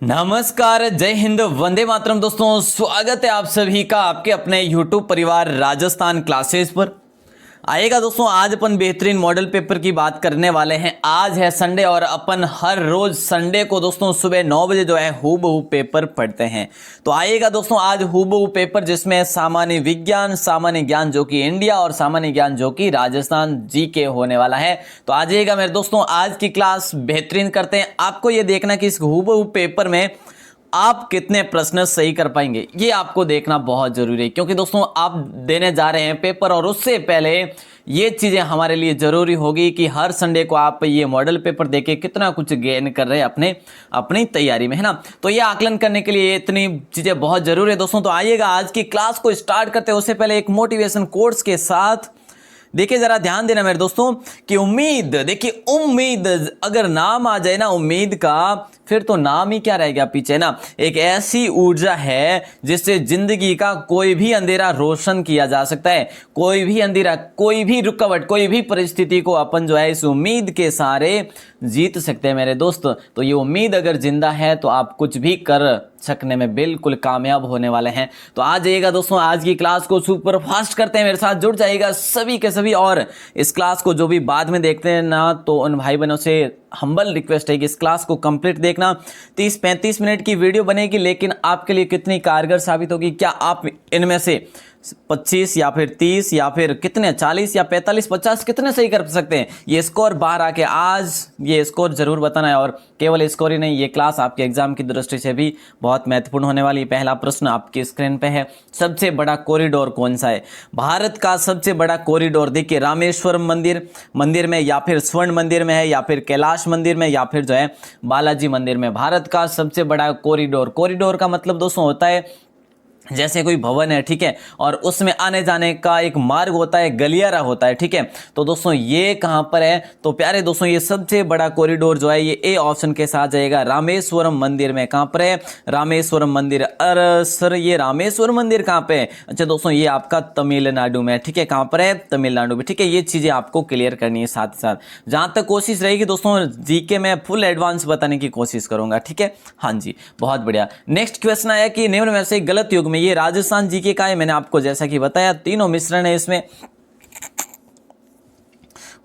नमस्कार, जय हिंद, वंदे मातरम। दोस्तों, स्वागत है आप सभी का आपके अपने YouTube परिवार राजस्थान क्लासेस पर। आएगा दोस्तों, आज अपन बेहतरीन मॉडल पेपर की बात करने वाले हैं। आज है संडे और अपन हर रोज संडे को दोस्तों सुबह 9 बजे जो है हूबहू पेपर पढ़ते हैं। तो आएगा दोस्तों आज हूबहू पेपर, जिसमें सामान्य विज्ञान, सामान्य ज्ञान जो कि इंडिया और सामान्य ज्ञान जो कि राजस्थान जीके होने वाला है। तो आ जाइएगा मेरे दोस्तों, आज की क्लास बेहतरीन करते हैं। आपको ये देखना कि इस हूबहू पेपर में आप कितने प्रश्न सही कर पाएंगे, ये आपको देखना बहुत जरूरी है, क्योंकि दोस्तों आप देने जा रहे हैं पेपर और उससे पहले ये चीजें हमारे लिए जरूरी होगी कि हर संडे को आप ये मॉडल पेपर देके कितना कुछ गेन कर रहे हैं अपनी तैयारी में, है ना। तो ये आकलन करने के लिए इतनी चीजें बहुत जरूरी है दोस्तों। तो आइएगा आज की क्लास को स्टार्ट करते हैं, उससे पहले एक मोटिवेशन कोर्स के साथ। देखिए जरा ध्यान देना मेरे दोस्तों कि उम्मीद, देखिए उम्मीद अगर नाम आ जाए ना उम्मीद का, फिर तो नाम ही क्या रह गया पीछे ना। एक ऐसी ऊर्जा है जिससे जिंदगी का कोई भी अंधेरा रोशन किया जा सकता है। कोई भी अंधेरा, कोई भी रुकावट, कोई भी परिस्थिति को अपन जो है इस उम्मीद के सहारे जीत सकते हैं मेरे दोस्त। तो ये उम्मीद अगर जिंदा है तो आप कुछ भी कर सकने में बिल्कुल कामयाब होने वाले हैं। तो आ जाइएगा दोस्तों, आज की क्लास को सुपर फास्ट करते हैं, मेरे साथ जुड़ जाइएगा सभी के सभी। और इस क्लास को जो भी बाद में देखते हैं ना, तो उन भाई बहनों से हम्बल रिक्वेस्ट है कि इस क्लास को कंप्लीट देखना। 30-35 मिनट की वीडियो बनेगी, लेकिन आपके लिए कितनी कारगर साबित होगी, क्या आप इनमें से 25 या फिर 30 या फिर कितने 40 या 45-50 कितने सही कर सकते हैं, ये स्कोर बाहर आके आज ये स्कोर जरूर बताना है। और केवल स्कोर ही नहीं, ये क्लास आपके एग्जाम की दृष्टि से भी बहुत महत्वपूर्ण होने वाली है। पहला प्रश्न आपकी स्क्रीन पे है, सबसे बड़ा कॉरिडोर कौन सा है? भारत का सबसे बड़ा कॉरिडोर देखिए रामेश्वरम मंदिर में, या फिर स्वर्ण मंदिर में है, या फिर कैलाश मंदिर में, या फिर जो है बालाजी मंदिर में। भारत का सबसे बड़ा कॉरिडोर का मतलब दोस्तों होता है जैसे कोई भवन है, ठीक है, और उसमें आने जाने का एक मार्ग होता है, गलियारा होता है, ठीक है। तो दोस्तों ये कहां पर है? तो प्यारे दोस्तों ये सबसे बड़ा कॉरिडोर जो है ये ए ऑप्शन के साथ जाएगा, रामेश्वरम मंदिर में। कहां पर है? रामेश्वरम मंदिर। अरे सर ये रामेश्वरम मंदिर कहां पे है? अच्छा दोस्तों ये आपका तमिलनाडु में, ठीक है। कहां पर है? तमिलनाडु में, ठीक है। ये चीजें आपको क्लियर करनी है साथ ही साथ। जहां तक कोशिश रहेगी दोस्तों जीके में फुल एडवांस बताने की कोशिश करूंगा, ठीक है। हाँ जी, बहुत बढ़िया। नेक्स्ट क्वेश्चन आया कि निम्न में से गलत युग में, ये राजस्थान जीके का है, मैंने आपको जैसा कि बताया तीनों मिश्रण है इसमें।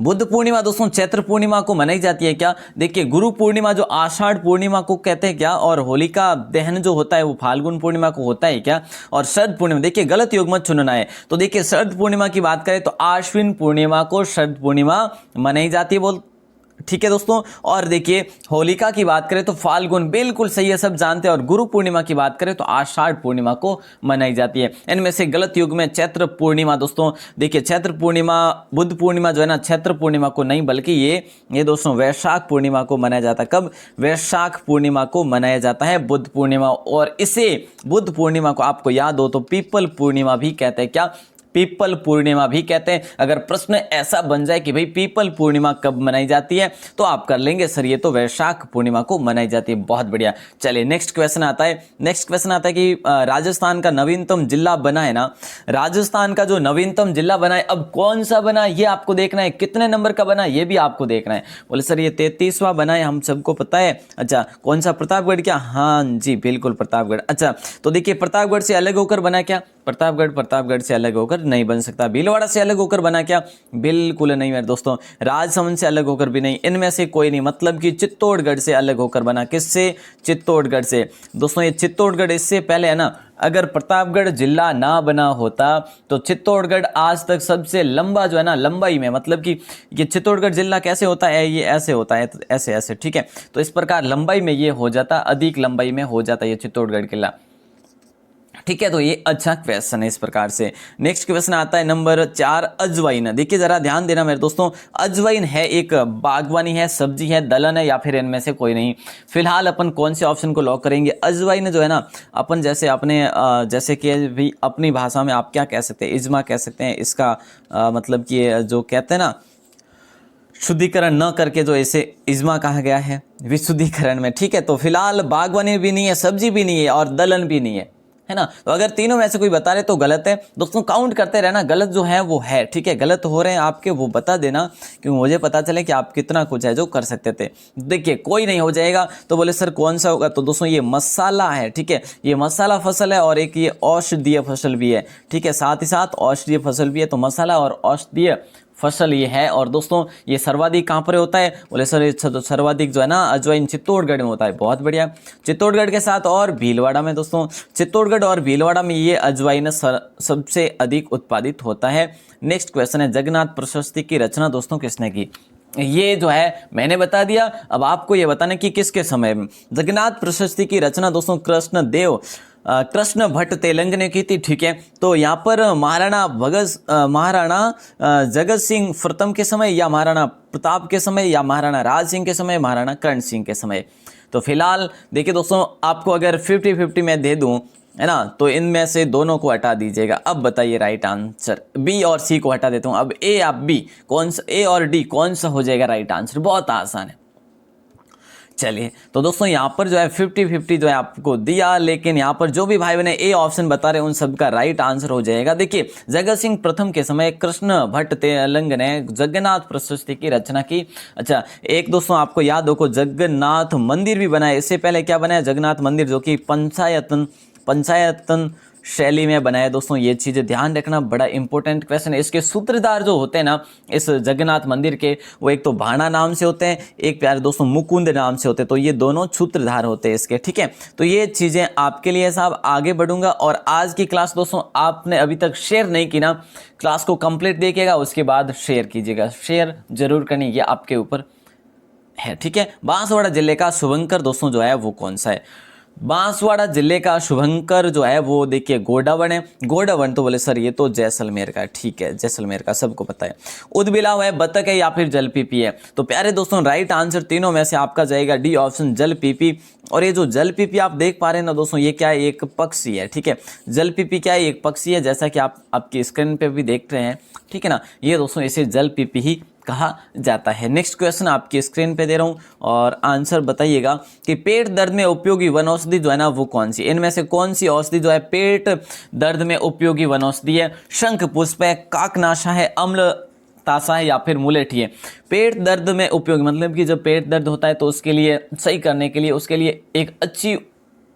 बुद्ध पूर्णिमा दोस्तों चैत्र पूर्णिमा को मनाई जाती है क्या? देखिए गुरु पूर्णिमा जो आषाढ़ पूर्णिमा को कहते हैं क्या? और होलिका दहन जो होता है वो फाल्गुन पूर्णिमा को होता है क्या? और शरद पूर्णिमा, देखिए गलत युग मत चुनना है। तो देखिए शरद पूर्णिमा की बात करें तो आश्विन पूर्णिमा को शरद पूर्णिमा मनाई जाती है, बोल ठीक है दोस्तों। और देखिए होलिका की बात करें तो फाल्गुन, बिल्कुल सही है, सब जानते हैं। और गुरु पूर्णिमा की बात करें तो आषाढ़ पूर्णिमा को मनाई जाती है। इनमें से गलत युग में चैत्र पूर्णिमा दोस्तों, देखिए चैत्र पूर्णिमा, बुद्ध पूर्णिमा जो है ना चैत्र पूर्णिमा को नहीं बल्कि ये दोस्तों वैशाख पूर्णिमा को मनाया जाता है। कब? वैशाख पूर्णिमा को मनाया जाता है बुद्ध पूर्णिमा। और इसे बुद्ध पूर्णिमा को आपको याद हो तो पीपल पूर्णिमा भी कहते हैं क्या? पीपल पूर्णिमा भी कहते हैं। अगर प्रश्न ऐसा बन जाए कि भाई पीपल पूर्णिमा कब मनाई जाती है, तो आप कर लेंगे सर ये तो वैशाख पूर्णिमा को मनाई जाती है। बहुत बढ़िया। चलिए नेक्स्ट क्वेश्चन आता है कि राजस्थान का नवीनतम जिला बना है ना, राजस्थान का जो नवीनतम जिला बना है, अब कौन सा बना ये आपको देखना है, कितने नंबर का बना ये भी आपको देखना है। बोले सर ये 33वां बना है, हम सबको पता है। अच्छा कौन सा? प्रतापगढ़ क्या? हाँ जी बिल्कुल प्रतापगढ़। अच्छा तो देखिए प्रतापगढ़ से अलग होकर बना क्या? प्रतापगढ़ से अलग होकर नहीं बन सकता। भीलवाड़ा से अलग होकर बना क्या? बिल्कुल नहीं मेरे दोस्तों। राजसमंद से अलग होकर भी नहीं, इनमें से कोई नहीं। मतलब कि चित्तौड़गढ़ से अलग होकर बना। किससे? चित्तौड़गढ़ से। दोस्तों ये चित्तौड़गढ़ इससे पहले है ना, अगर प्रतापगढ़ जिला ना बना होता तो चित्तौड़गढ़ आज तक सबसे लंबा जो है ना लंबाई में, मतलब कि ये चित्तौड़गढ़ जिला कैसे होता है, ये ऐसे होता है, तो ऐसे ठीक है। तो इस प्रकार लंबाई में ये हो जाता, अधिक लंबाई में हो जाता ये चित्तौड़गढ़ किला, ठीक है। तो ये अच्छा क्वेश्चन है इस प्रकार से। नेक्स्ट क्वेश्चन आता है नंबर 4, अजवाइन। देखिए जरा ध्यान देना मेरे दोस्तों, अजवाइन है एक बागवानी है, सब्जी है, दलहन है, या फिर इनमें से कोई नहीं। फिलहाल अपन कौन से ऑप्शन को लॉक करेंगे? अजवाइन जो है ना, अपन जैसे अपने जैसे कि भी अपनी भाषा में आप क्या कह सकते हैं, इज्मा कह सकते हैं। इसका मतलब कि जो कहते हैं ना शुद्धिकरण न करके जो इसे इज्मा कहा गया है विशुद्धिकरण में, ठीक है। तो फिलहाल बागवानी भी नहीं है, सब्जी भी नहीं है, और दलहन भी नहीं है। है ना। तो अगर तीनों में से कोई बता रहे तो गलत है दोस्तों, काउंट करते रहना, गलत जो है वो है, ठीक है। गलत हो रहे हैं आपके वो बता देना, क्योंकि मुझे पता चले कि आप कितना कुछ है जो कर सकते थे। देखिए कोई नहीं हो जाएगा तो बोले सर कौन सा होगा, तो दोस्तों ये मसाला है, ठीक है। ये मसाला फसल है और एक ये औषधीय फसल भी है, ठीक है। साथ ही साथ औषधीय फसल भी है, तो मसाला और औषधीय फसल ये है। और दोस्तों ये सर्वाधिक कहाँ पर होता है, बोले सर सर्वाधिक जो है ना अजवाइन चित्तौड़गढ़ में होता है। बहुत बढ़िया, चित्तौड़गढ़ के साथ और भीलवाड़ा में। दोस्तों चित्तौड़गढ़ और भीलवाड़ा में ये अजवाइन सबसे अधिक उत्पादित होता है। नेक्स्ट क्वेश्चन है, जगन्नाथ प्रशस्ति की रचना दोस्तों किसने की। ये जो है मैंने बता दिया, अब आपको ये बताना कि किसके समय में। जगन्नाथ प्रशस्ति की रचना दोस्तों कृष्ण भट्ट तेलंग ने की थी, ठीक है। तो यहाँ पर महाराणा जगत सिंह प्रथम के समय, या महाराणा प्रताप के समय, या महाराणा राज सिंह के समय, महाराणा कर्ण सिंह के समय। तो फिलहाल देखिए दोस्तों, आपको अगर 50-50 में दे दूं, है ना, तो इनमें से दोनों को हटा दीजिएगा। अब बताइए राइट आंसर, बी और सी को हटा देता हूं। अब ए या बी, कौन सा, ए और डी कौन सा हो जाएगा राइट आंसर। बहुत आसान है। चलिए तो दोस्तों यहाँ पर जो है 50-50 जो है आपको दिया, लेकिन यहाँ पर जो भी भाई बहन ए ऑप्शन बता रहे हैं उन सब का राइट आंसर हो जाएगा। देखिए जगत सिंह प्रथम के समय कृष्ण भट्ट तेलंग ने जगन्नाथ प्रशस्ति की रचना की। अच्छा एक दोस्तों आपको याद हो, जगन्नाथ मंदिर भी बनाया। इससे पहले क्या बनाया, जगन्नाथ मंदिर, जो कि पंचायतन शैली में बनाया। दोस्तों ये चीज़ें ध्यान रखना, बड़ा इंपॉर्टेंट क्वेश्चन है। इसके सूत्रधार जो होते हैं ना इस जगन्नाथ मंदिर के, वो एक तो भाणा नाम से होते हैं, एक प्यारे दोस्तों मुकुंद नाम से होते हैं। तो ये दोनों सूत्रधार होते हैं इसके, ठीक है। तो ये चीज़ें आपके लिए साहब आगे बढ़ूंगा। और आज की क्लास दोस्तों आपने अभी तक शेयर नहीं की ना, क्लास को कंप्लीट देखिएगा, उसके बाद शेयर कीजिएगा। शेयर जरूर करनी, ये आपके ऊपर है, ठीक है। बांसवाड़ा जिले का शुभंकर दोस्तों जो है वो कौन सा है। बांसवाड़ा जिले का शुभंकर जो है वो देखिए गोडावन है। गोडावन तो बोले सर ये तो जैसलमेर का है, ठीक है, जैसलमेर का सबको पता है। उदबिलाव है, बतख है, या फिर जलपीपी है। तो प्यारे दोस्तों राइट आंसर तीनों में से आपका जाएगा डी ऑप्शन, जलपीपी। और ये जो जलपीपी आप देख पा रहे हैं ना दोस्तों, ये क्या है, एक पक्षी है, ठीक है। जलपीपी क्या है, एक पक्षी है, जैसा कि आप आपकी स्क्रीन पे भी देख रहे हैं, ठीक है ना। ये दोस्तों इसे जलपीपी ही कहा जाता है। नेक्स्ट क्वेश्चन आपकी स्क्रीन पे दे रहा हूं और आंसर बताइएगा कि पेट दर्द में उपयोगी वनौषधि जो है ना वो कौन सी। इनमें से कौन सी औषधि जो है पेट दर्द में उपयोगी वनौषधि है। शंख पुष्प है, काकनाशा है, अम्ल तासा है, या फिर मुलेठी है। पेट दर्द में उपयोगी मतलब कि जब पेट दर्द होता है तो उसके लिए सही करने के लिए उसके लिए एक अच्छी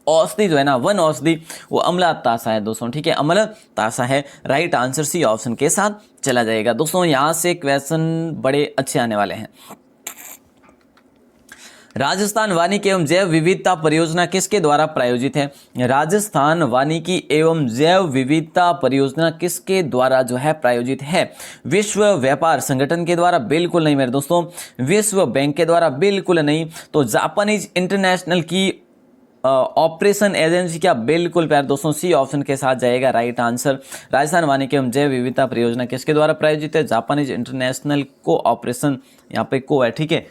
औषधि जो है ना, वन औषधि, वो अम्ला तासा है दोस्तों, ठीक है। अम्ल तासा है, राइट आंसर सी ऑप्शन के साथ चला जाएगा। दोस्तों यहां से क्वेश्चन बड़े अच्छे आने वाले हैं। राजस्थान वानिकी एवं जैव विविधता परियोजना किसके द्वारा प्रायोजित है। राजस्थान वानिकी एवं जैव विविधता परियोजना किसके द्वारा जो है प्रायोजित है। विश्व व्यापार संगठन के द्वारा बिल्कुल नहीं मेरे दोस्तों, विश्व बैंक के द्वारा बिल्कुल नहीं, तो जापानीज इंटरनेशनल की ऑपरेशन एजेंसी क्या, बिल्कुल प्यारे दोस्तों सी ऑप्शन के साथ जाएगा राइट आंसर। राजस्थान वानिकी एवं जैव विविधता परियोजना किसके द्वारा प्रायोजित है। जापानीज इंटरनेशनल को ऑपरेशन, यहाँ पे को है, ठीक है,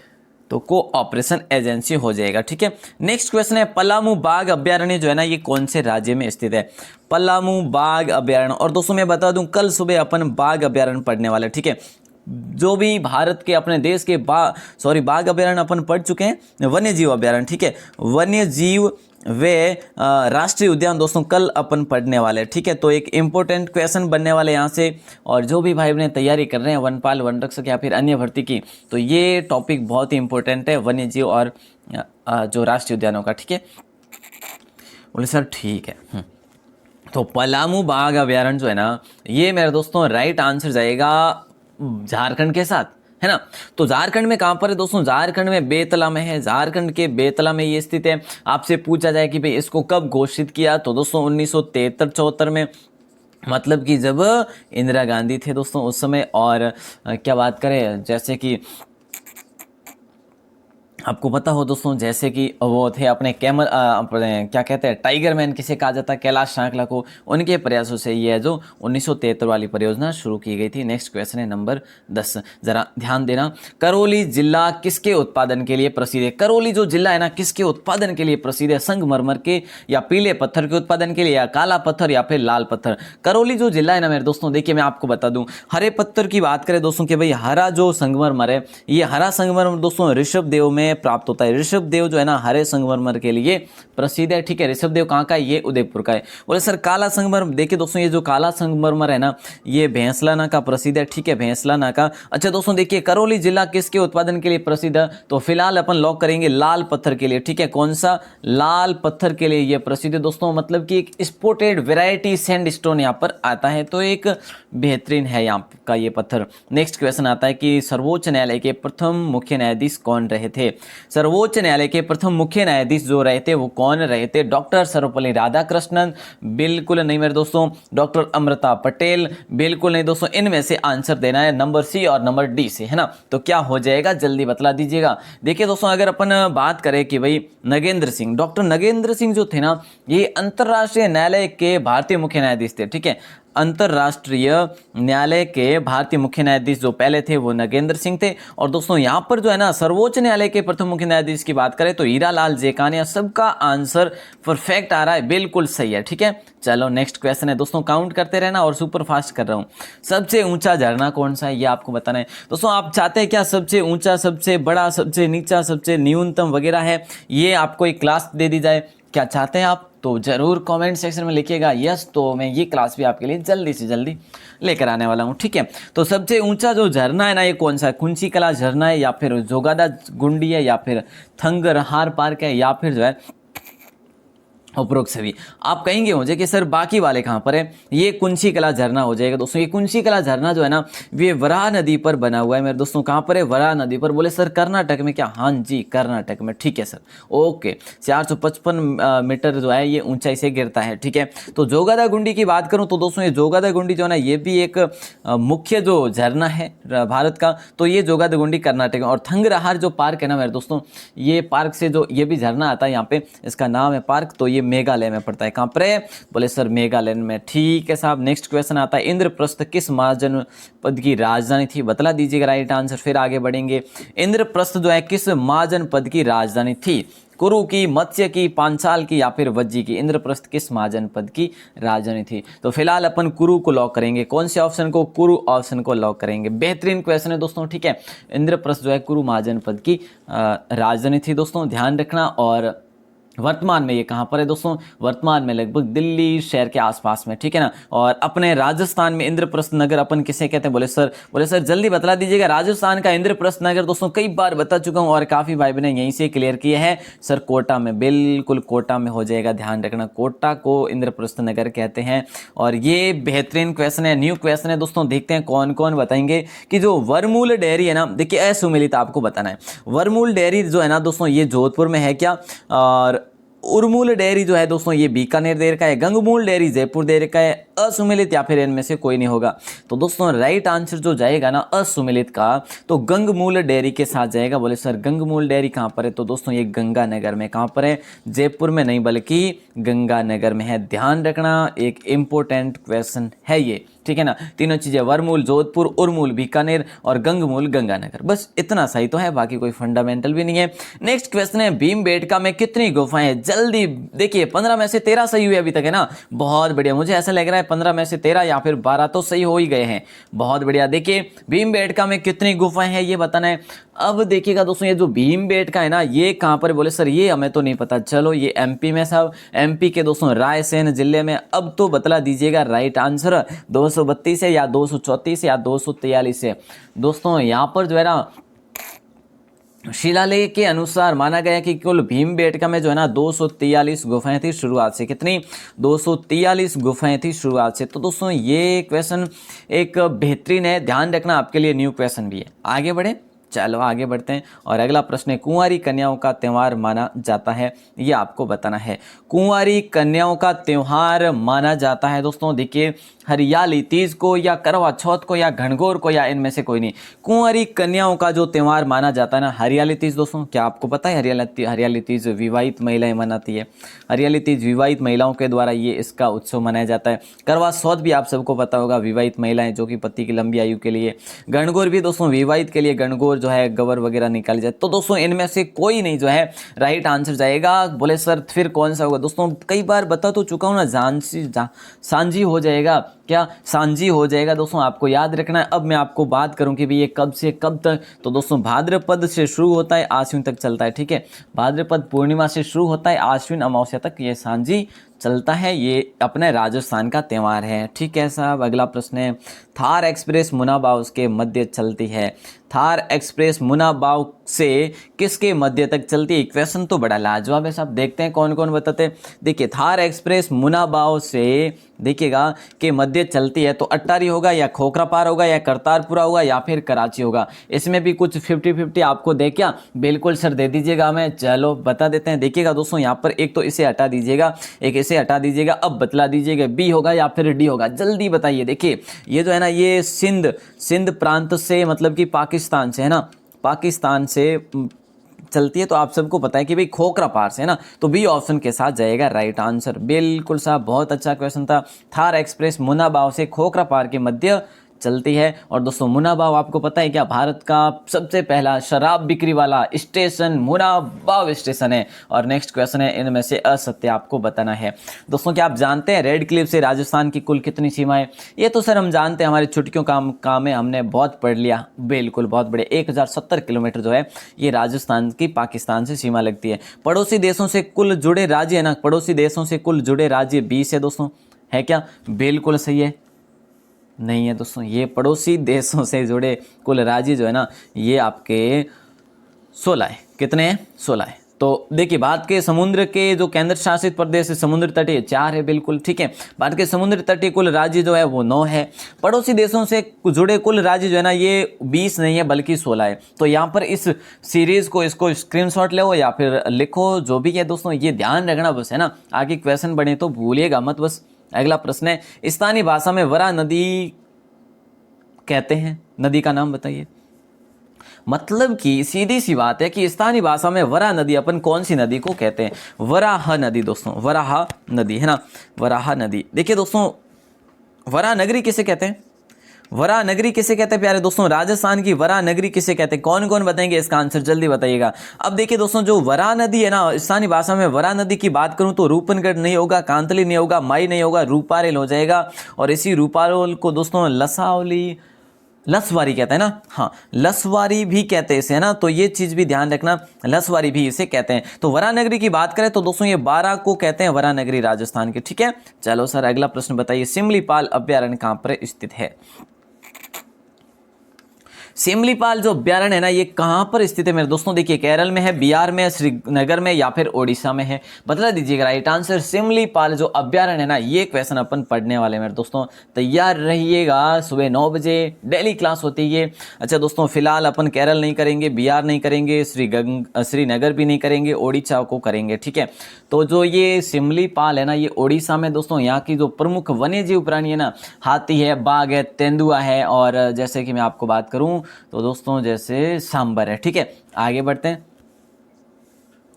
तो को ऑपरेशन एजेंसी हो जाएगा, ठीक है। नेक्स्ट क्वेश्चन है, पलामू बाघ अभ्यारण्य जो है ना ये कौन से राज्य में स्थित है। पलामू बाघ अभ्यारण्य, और दोस्तों मैं बता दूं कल सुबह अपन बाघ अभ्यारण्य पढ़ने वाले, ठीक है। जो भी भारत के अपने देश के बाघ अभ्यारण्य अपन पढ़ चुके हैं, वन्य जीव अभ्यारण्य, ठीक है, वन्य जीव वे राष्ट्रीय उद्यान दोस्तों कल अपन पढ़ने वाले हैं, ठीक है। तो एक इंपॉर्टेंट क्वेश्चन बनने वाले यहाँ से, और जो भी भाई बहन तैयारी कर रहे हैं वनपाल, वनरक्षक या फिर अन्य भर्ती की, तो ये टॉपिक बहुत ही इंपॉर्टेंट है, वन्य जीव और जो राष्ट्रीय उद्यानों का, ठीक है। बोले सर ठीक है। तो पलामू बाघ अभ्यारण्य जो है ना ये मेरे दोस्तों राइट आंसर जाएगा झारखंड के साथ, है ना। तो झारखंड में कहां पर है दोस्तों, झारखंड में बेतला में है। झारखंड के बेतला में ये स्थित है। आपसे पूछा जाए कि भाई इसको कब घोषित किया, तो दोस्तों 1973-74 में, मतलब कि जब इंदिरा गांधी थे दोस्तों उस समय। और क्या बात करें, जैसे कि आपको पता हो दोस्तों, जैसे कि वो थे अपने क्या कहते हैं, टाइगर मैन किसे कहा जाता है, कैलाश सांकला को, उनके प्रयासों से ये है जो 1973 वाली परियोजना शुरू की गई थी। नेक्स्ट क्वेश्चन है नंबर 10, जरा ध्यान देना। करौली जिला किसके उत्पादन के लिए प्रसिद्ध है। करौली जो जिला है ना किसके उत्पादन के लिए प्रसिद्ध है। संगमरमर के, या पीले पत्थर के उत्पादन के लिए, या काला पत्थर, या फिर लाल पत्थर। करौली जो जिला है ना मेरे दोस्तों, देखिए मैं आपको बता दूं, हरे पत्थर की बात करें दोस्तों कि भाई हरा जो संगमरमर है, ये हरा संगमरमर दोस्तों ऋषभ देव में प्राप्त होता है। ऋषभदेव जो है ना हरे संगमरमर के लिए प्रसिद्ध है, ठीक है। ऋषभदेव कहाँ का है? ये उदयपुर का है। बोले सर काला संगमरमर, देखिए दोस्तों ये जो काला संगमरमर है ना ये भैंसलाना का प्रसिद्ध है, ठीक है, भैंसलाना का। अच्छा दोस्तों देखिए करौली जिला किसके उत्पादन के लिए प्रसिद्ध है? तो फिलहाल अपन लॉक करेंगे लाल पत्थर के लिए, ठीक है। कौन सा? लाल पत्थर के लिए ये प्रसिद्ध है दोस्तों, मतलब कि एक स्पोर्टेड वैरायटी सैंडस्टोन यहाँ पर आता है, तो एक बेहतरीन है यहाँ का ये पत्थर। नेक्स्ट क्वेश्चन आता है कि सर्वोच्च न्यायालय के प्रथम मुख्य न्यायाधीश कौन रहे थे? सर्वोच्च न्यायालय के प्रथम मुख्य न्यायाधीश जो रहे थे वो कौन रहे थे? डॉक्टर सर्वपल्ली राधाकृष्णन? बिल्कुल नहीं मेरे दोस्तों। डॉक्टर अमृता पटेल? बिल्कुल नहीं दोस्तों। इनमें से आंसर देना है नंबर सी और नंबर डी से, है ना। तो क्या हो जाएगा जल्दी बतला दीजिएगा। देखिए दोस्तों अगर अपन बात करें कि भाई नगेंद्र सिंह, डॉक्टर नगेंद्र सिंह जो थे ना ये अंतर्राष्ट्रीय न्यायालय के भारतीय मुख्य न्यायाधीश थे, ठीक है। अंतर्राष्ट्रीय न्यायालय के भारतीय मुख्य न्यायाधीश जो पहले थे वो नगेंद्र सिंह थे। और दोस्तों यहाँ पर जो है ना सर्वोच्च न्यायालय के प्रथम मुख्य न्यायाधीश की बात करें तो हीरालाल जेकानिया। सबका आंसर परफेक्ट आ रहा है, बिल्कुल सही है, ठीक है। चलो नेक्स्ट क्वेश्चन है दोस्तों, काउंट करते रहना और सुपर फास्ट कर रहा हूँ। सबसे ऊंचा झरना कौन सा है ये आपको बताना है दोस्तों। आप चाहते हैं क्या सबसे ऊंचा, सबसे बड़ा, सबसे नीचा, सबसे न्यूनतम वगैरह है ये आपको एक क्लास दे दी जाए, क्या चाहते हैं आप? तो जरूर कमेंट सेक्शन में लिखिएगा यस, तो मैं ये क्लास भी आपके लिए जल्दी से जल्दी लेकर आने वाला हूँ, ठीक है। तो सबसे ऊंचा जो झरना है ना ये कौन सा है? कुंची कला झरना है या फिर जोगादा गुंडी है या फिर थंगरहार पार्क है या फिर जो है उपरोक्त सभी। आप कहेंगे मुझे कि सर बाकी वाले कहाँ पर है? ये कुंची कला झरना हो जाएगा दोस्तों। ये कुंची कला झरना जो है ना ये वराह नदी पर बना हुआ है मेरे दोस्तों। कहाँ पर है? वराह नदी पर। बोले सर कर्नाटक में क्या? हाँ जी कर्नाटक में, ठीक है सर, ओके। 455 मीटर जो है ये ऊंचाई से गिरता है, ठीक है। तो जोगादा गुंडी की बात करूँ तो दोस्तों ये जोगादा गुंडी जो है ना ये भी एक मुख्य जो झरना है भारत का, तो ये जोगादा गुंडी कर्नाटक में। और थंगरहार जो पार्क है ना मेरे दोस्तों ये पार्क से जो ये भी झरना आता है यहाँ पे, इसका नाम है पार्क, तो ये मेघालय में पड़ता है। कहाँ पर है? बोले सर मेघालय में, ठीक है साहब। नेक्स्ट क्वेश्चन आता है इंद्रप्रस्थ किस महाजनपद की राजधानी थी? बतला दीजिएगा राइट आंसर, फिर आगे बढ़ेंगे। इंद्रप्रस्थ जो है किस महाजनपद की राजधानी थी? कुरु की, मत्स्य की, पांचाल की या फिर वज्जी की? इंद्रप्रस्थ किस महाजनपद की राजधानी थी? तो फिलहाल अपन कुरु को लॉक करेंगे। कौन से ऑप्शन को? कुरु ऑप्शन को लॉक करेंगे। बेहतरीन क्वेश्चन है दोस्तों, ठीक है। इंद्रप्रस्थ जो है कुरु महाजनपद की राजधानी थी दोस्तों, ध्यान रखना। और वर्तमान में ये कहाँ पर है दोस्तों? वर्तमान में लगभग दिल्ली शहर के आसपास में, ठीक है ना। और अपने राजस्थान में इंद्रप्रस्थ नगर अपन किसे कहते हैं? बोले सर जल्दी बतला दीजिएगा। राजस्थान का इंद्रप्रस्थ नगर दोस्तों कई बार बता चुका हूँ और काफ़ी भाई बहने यहीं से क्लियर किया है। सर कोटा में, बिल्कुल कोटा में हो जाएगा, ध्यान रखना। कोटा को इंद्रप्रस्थ नगर कहते हैं। और ये बेहतरीन क्वेश्चन है, न्यू क्वेश्चन है दोस्तों। देखते हैं कौन कौन बताएंगे कि जो वरमूल डेयरी है ना, देखिए असुमिलित आपको बताना है। वरमूल डेयरी जो है ना दोस्तों ये जोधपुर में है क्या? और उर्मूल डेयरी जो है दोस्तों ये बीकानेर डेयरी का है। गंगमूल डेयरी जयपुर डेयरी का है। असुमिलित या फिर इनमें से कोई नहीं होगा। तो दोस्तों राइट आंसर जो जाएगा ना असुमिलित का तो गंगमूल डेयरी के साथ जाएगा। बोले सर गंगमूल डेयरी कहाँ पर है? तो दोस्तों ये गंगानगर में। कहाँ पर है? जयपुर में नहीं बल्कि गंगानगर में है, ध्यान रखना। एक इम्पोर्टेंट क्वेश्चन है ये, ठीक है ना। तीनों चीजें वरमूल जोधपुर, उर्मूल बीकानेर और गंगमूल गंगानगर, बस इतना सही तो है, बाकी कोई फंडामेंटल भी नहीं है। नेक्स्ट क्वेश्चन है भीमबेटका में कितनी गुफाएं हैं? जल्दी देखिए 15 में से 13 सही हुए अभी तक, है ना। बहुत बढ़िया, मुझे ऐसा लग रहा है 15 में से 13 या फिर 12 तो सही हो ही गए हैं। बहुत बढ़िया। देखिए भीमबेटका में कितनी गुफाएं हैं ये बताना है। अब देखिएगा दोस्तों ये जो भीमबेटका है ना ये कहाँ पर है? बोले सर ये हमें तो नहीं पता। चलो ये एमपी में साहब, एमपी के दोस्तों रायसेन जिले में। अब तो बतला दीजिएगा राइट आंसर 232 है या 234 या 243 है दोस्तों। यहाँ पर जो है ना शिलालेख के अनुसार माना गया कि कुल भीमबेटका में जो है ना 243 गुफाएं थी शुरुआत से। कितनी? 243 गुफाएं थी शुरुआत से। तो दोस्तों ये क्वेश्चन एक बेहतरीन है, ध्यान रखना, आपके लिए न्यू क्वेश्चन भी है। आगे बढ़े, चलो आगे बढ़ते हैं। और अगला प्रश्न है कुंवारी कन्याओं का त्यौहार माना जाता है, ये आपको बताना है। कुंवारी कन्याओं का त्यौहार माना जाता है दोस्तों, देखिए हरियाली तीज को या करवा चौथ को या घनघोर को या इनमें से कोई नहीं। कुंवारी कन्याओं का जो त्यौहार माना जाता है ना हरियाली तीज दोस्तों, क्या आपको पता है? हरियाली तीज विवाहित महिलाएं मनाती है। हरियाली तीज विवाहित महिलाओं के द्वारा ये इसका उत्सव मनाया जाता है। करवा चौथ भी आप सबको पता होगा, विवाहित महिलाएं जो कि पति की लंबी आयु के लिए। घनघोर भी दोस्तों विवाहित के लिए, घनघोर जो है गवर वगैरह निकाली जाए। तो दोस्तों इनमें से कोई नहीं जो है राइट आंसर जाएगा। बोले सर फिर कौन सा होगा? दोस्तों कई बार बता तो चुका हूँ ना, सांझी हो जाएगा। क्या सांझी हो जाएगा? दोस्तों आपको याद रखना है। अब मैं आपको बात करूं कि भाई ये कब से कब तक, तो दोस्तों भाद्रपद से शुरू होता है, आश्विन तक चलता है। ठीक है, भाद्रपद पूर्णिमा से शुरू होता है, आश्विन अमावस्या तक ये सांझी चलता है। ये अपने राजस्थान का त्यौहार है। ठीक है साहब, अगला प्रश्न है, थार एक्सप्रेस मुनाबाव के मध्य चलती है। थार एक्सप्रेस मुनाबाव से किसके मध्य तक चलती है? क्वेश्चन तो बड़ा लाजवाब है साहब, देखते हैं कौन कौन बताते हैं। देखिए, थार एक्सप्रेस मुनाबाव से देखिएगा के मध्य चलती है, तो अट्टारी होगा या खोखरा पार होगा या करतारपुरा होगा या फिर कराची होगा। इसमें भी कुछ 50-50 आपको दे क्या? बिल्कुल सर दे दीजिएगा, मैं चलो बता देते हैं। देखिएगा दोस्तों, यहाँ पर एक तो इसे हटा दीजिएगा, एक इसे हटा दीजिएगा। अब बतला दीजिएगा बी होगा या फिर डी होगा, जल्दी बताइए। देखिए ये जो है ना, ये सिंध प्रांत से, मतलब कि पाकिस्तान से है ना, पाकिस्तान से चलती है। तो आप सबको पता है कि भाई खोखरा पार से है ना, तो बी ऑप्शन के साथ जाएगा राइट आंसर। बिल्कुल साहब, बहुत अच्छा क्वेश्चन था। थार एक्सप्रेस मुनाबाव से खोखरा पार के मध्य चलती है। और दोस्तों मुनाबाव आपको पता है क्या? भारत का सबसे पहला शराब बिक्री वाला स्टेशन मुनाबाव स्टेशन है। और नेक्स्ट क्वेश्चन है, इनमें से असत्य आपको बताना है। दोस्तों क्या आप जानते हैं रेड क्लिफ से राजस्थान की कुल कितनी सीमाएं? ये तो सर हम जानते हैं, हमारी छुट्टियों का काम में हमने बहुत पढ़ लिया। बिल्कुल, बहुत बड़े 1070 किलोमीटर जो है ये राजस्थान की पाकिस्तान से सीमा लगती है। पड़ोसी देशों से कुल जुड़े राज्य है ना, पड़ोसी देशों से कुल जुड़े राज्य 20 है दोस्तों, है क्या? बिल्कुल सही है। नहीं है दोस्तों, ये पड़ोसी देशों से जुड़े कुल राज्य जो है ना, ये आपके 16 है। कितने हैं? 16 है। तो देखिए, भारत के समुद्र के जो केंद्र शासित प्रदेश है समुद्र तटीय 4 है। बिल्कुल ठीक है, भारत के समुद्र तटीय कुल राज्य जो है वो 9 है। पड़ोसी देशों से जुड़े कुल राज्य जो है ना, ये 20 नहीं है बल्कि 16 है। तो यहाँ पर इस सीरीज को, इसको स्क्रीनशॉट लो या फिर लिखो, जो भी है दोस्तों, ये ध्यान रखना बस है ना, आगे क्वेश्चन बने तो भूलिएगा मत बस। अगला प्रश्न है, स्थानीय भाषा में वरा नदी कहते हैं, नदी का नाम बताइए। मतलब कि सीधी सी बात है कि स्थानीय भाषा में वरा नदी अपन कौन सी नदी को कहते हैं? वराह नदी दोस्तों, वराह नदी है ना, वराह नदी। देखिए दोस्तों, वराह नगरी किसे कहते हैं? वरा नगरी किसे कहते हैं प्यारे दोस्तों? राजस्थान की वरा नगरी किसे कहते हैं? कौन कौन बताएंगे इसका आंसर, जल्दी बताइएगा। अब देखिए दोस्तों, जो वरा नदी है ना, स्थानीय भाषा में वरा नदी की बात करूं तो रूपनगढ़ नहीं होगा, कांतली नहीं होगा, माई नहीं होगा, रूपारेल हो जाएगा। और इसी रूपारेल को दोस्तों लसवारी कहते हैं ना, हाँ लसवारी भी कहते हैं इसे है ना, तो ये चीज भी ध्यान रखना, लसवारी भी इसे कहते हैं। तो वरा नगरी की बात करें तो दोस्तों ये 12 को कहते हैं वरा नगरी राजस्थान की। ठीक है, चलो सर अगला प्रश्न बताइए, सिमलीपाल अभ्यारण्य कहां पर स्थित है? सिमलीपाल जो अभ्यारण्य है ना, ये कहां पर स्थित है मेरे दोस्तों? देखिए, केरल में है, बिहार में है, श्रीनगर में या फिर ओडिशा में है, बता दीजिएगा राइट आंसर। सिमलीपाल जो अभ्यारण्य है ना, ये क्वेश्चन अपन पढ़ने वाले मेरे दोस्तों, तैयार रहिएगा। सुबह 9 बजे डेली क्लास होती है। अच्छा दोस्तों, फिलहाल अपन केरल नहीं करेंगे, बिहार नहीं करेंगे, श्रीनगर भी नहीं करेंगे, ओडिशा को करेंगे। ठीक है, तो जो ये सिमलीपाल है ना, ये ओडिशा में दोस्तों, यहाँ की जो प्रमुख वन्य जीव प्राणी है ना, हाथी है, बाघ है, तेंदुआ है, और जैसे कि मैं आपको बात करूं तो दोस्तों जैसे सांबर है। ठीक है, आगे बढ़ते हैं।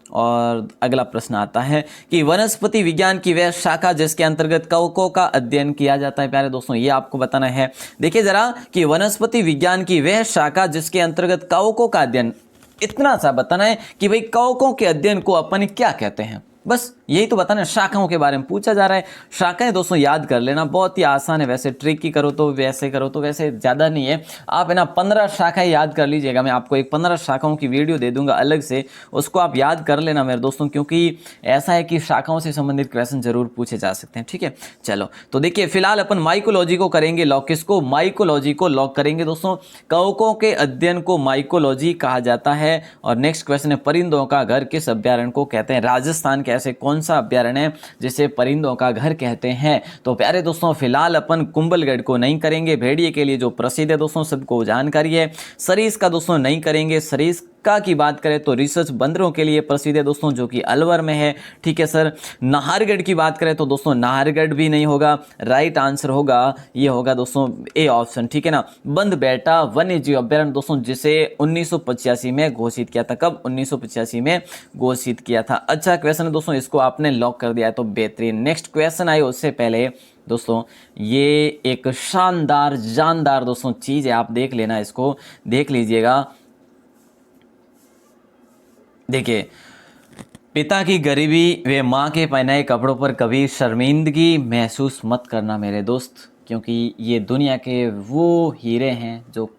और अगला प्रश्न आता है कि वनस्पति विज्ञान की वह शाखा जिसके अंतर्गत कवकों का अध्ययन किया जाता है। प्यारे दोस्तों, ये आपको बताना है। देखिए जरा कि वनस्पति विज्ञान की वह शाखा जिसके अंतर्गत कवकों का अध्ययन, इतना सा बताना है कि भाई कवकों के अध्ययन को अपन क्या कहते हैं, बस यही तो बताना। शाखाओं के बारे में पूछा जा रहा है। शाखाएं दोस्तों याद कर लेना, बहुत ही आसान है। वैसे ट्रिक करो तो वैसे करो तो वैसे ज़्यादा नहीं है। आप है ना 15 शाखाएं याद कर लीजिएगा। मैं आपको एक 15 शाखाओं की वीडियो दे दूंगा अलग से, उसको आप याद कर लेना मेरे दोस्तों, क्योंकि ऐसा है कि शाखाओं से संबंधित क्वेश्चन जरूर पूछे जा सकते हैं। ठीक है, चलो तो देखिए, फिलहाल अपन माइकोलॉजी को करेंगे लॉक। किसको? माइकोलॉजी को लॉक करेंगे दोस्तों। कवकों के अध्ययन को माइकोलॉजी कहा जाता है। और नेक्स्ट क्वेश्चन है, परिंदों का घर किस अभ्यारण्य को कहते हैं? राजस्थान के ऐसे कौन सा अभ्यारण्य है जिसे परिंदों का घर कहते हैं? तो प्यारे दोस्तों, फिलहाल अपन कुंभलगढ़ को नहीं करेंगे, भेड़िए के लिए जो प्रसिद्ध है दोस्तों, सबको जानकारी है। सरीसका दोस्तों नहीं करेंगे। सरीसका की बात करें तो रिसर्च बंदरों के लिए प्रसिद्ध है दोस्तों, जो कि अलवर में है। ठीक है सर। नाहरगढ़ की बात करें तो दोस्तों नाहरगढ़ भी नहीं होगा। राइट आंसर होगा, ये होगा दोस्तों ए ऑप्शन। ठीक है ना, बंद बेटा वन्य जीव अभ्यारण्य दोस्तों, जिसे 1985 में घोषित किया था। कब? 1985 में घोषित किया था। अच्छा क्वेश्चन है दोस्तों, इसको आपने लॉक कर दिया है तो बेहतरीन। नेक्स्ट क्वेश्चन आए उससे पहले दोस्तों, ये एक शानदार जानदार दोस्तों चीज है, आप देख लेना, इसको देख लीजिएगा। देखिए, पिता की गरीबी व माँ के पहनाए कपड़ों पर कभी शर्मिंदगी महसूस मत करना मेरे दोस्त, क्योंकि ये दुनिया के वो हीरे हैं जो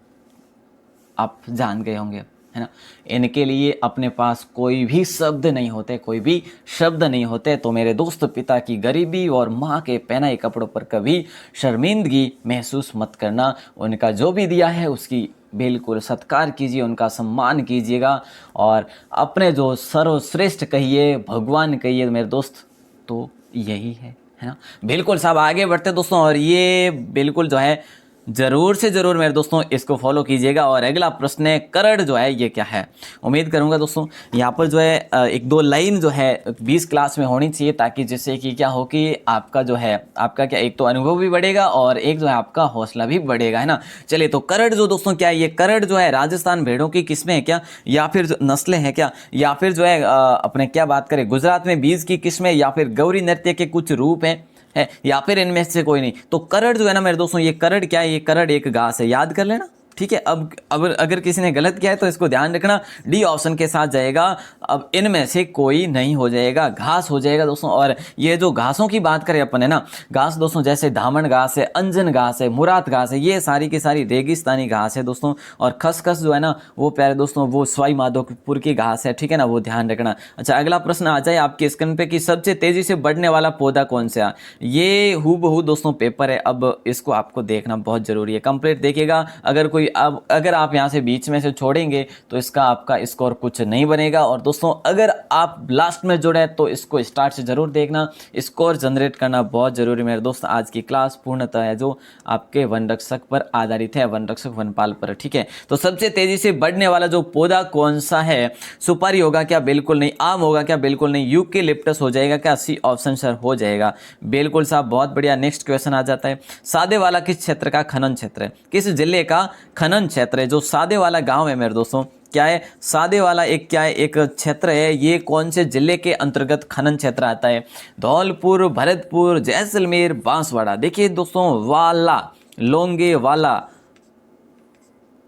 आप जान गए होंगे, है ना। इनके लिए अपने पास कोई भी शब्द नहीं होते, कोई भी शब्द नहीं होते। तो मेरे दोस्त, पिता की गरीबी और माँ के पहनाए कपड़ों पर कभी शर्मिंदगी महसूस मत करना। उनका जो भी दिया है उसकी बिल्कुल सत्कार कीजिए, उनका सम्मान कीजिएगा और अपने जो सर्वश्रेष्ठ कहिए, भगवान कहिए मेरे दोस्त, तो यही है ना। बिल्कुल साहब, आगे बढ़ते दोस्तों, और ये बिल्कुल जो है जरूर से जरूर मेरे दोस्तों इसको फॉलो कीजिएगा। और अगला प्रश्न है, करड़ जो है ये क्या है। उम्मीद करूंगा दोस्तों यहाँ पर जो है एक दो लाइन जो है 20 क्लास में होनी चाहिए, ताकि जिससे कि क्या हो कि आपका जो है, आपका क्या, एक तो अनुभव भी बढ़ेगा और एक जो है आपका हौसला भी बढ़ेगा, है ना। चलिए, तो करड़ जो दोस्तों क्या है, ये करड़ जो है राजस्थान भेड़ों की किस्में है क्या, या फिर नस्लें हैं क्या, या फिर जो है अपने क्या बात करें गुजरात में बीज की किस्में, या फिर गौरी नृत्य के कुछ रूप हैं है, या फिर इनमें से कोई नहीं। तो करड़ जो है ना मेरे दोस्तों, ये करड़ क्या है, ये करड़ एक घास है, याद कर लेना, ठीक है। अब अगर किसी ने गलत किया है तो इसको ध्यान रखना, डी ऑप्शन के साथ जाएगा। अब इनमें से कोई नहीं हो जाएगा, घास हो जाएगा दोस्तों। और ये जो घासों की बात करें अपन, है ना, घास दोस्तों जैसे धामन घास है, अंजन घास है, मुराद घास है, ये सारी की सारी रेगिस्तानी घास है दोस्तों। और खसखस जो है ना वो प्यारे दोस्तों वो सवाई माधोपुर की घास है, ठीक है ना, वो ध्यान रखना। अच्छा, अगला प्रश्न आ जाए आपके स्क्रीन पे कि सबसे तेजी से बढ़ने वाला पौधा कौन सा। ये हूबहू दोस्तों पेपर है, अब इसको आपको देखना बहुत जरूरी है, कंप्लीट देखिएगा। अगर आप यहाँ से बीच में से छोड़ेंगे तो इसका आपका स्कोर कुछ नहीं बनेगा। और दोस्तों अगर आप लास्ट में जुड़े तो इसको स्टार्ट से जरूर देखना, स्कोर जनरेट करना बहुत जरूरी मेरे दोस्त। आज की क्लास पूर्णतः है जो आपके वन रक्षक पर आधारित है, वन रक्षक वनपाल पर, ठीक है। तो सबसे तेजी से बढ़ने वाला जो पौधा कौन सा है, सुपारी होगा क्या, बिल्कुल नहीं। आम होगा क्या, बिल्कुल नहीं। यूकेलिप्टस हो जाएगा क्या, सी ऑप्शन सर हो जाएगा, बिल्कुल साहब, बहुत बढ़िया। नेक्स्ट क्वेश्चन आ जाता है, सादे वाला किस क्षेत्र का खनन क्षेत्र है, किस जिले का खनन क्षेत्र है। जो सादे वाला गांव है मेरे दोस्तों, क्या है, सादे वाला एक क्या है, एक क्षेत्र है। ये कौन से जिले के अंतर्गत खनन क्षेत्र आता है, धौलपुर, भरतपुर, जैसलमेर, बांसवाड़ा। देखिए दोस्तों, वाला, लोंगे वाला,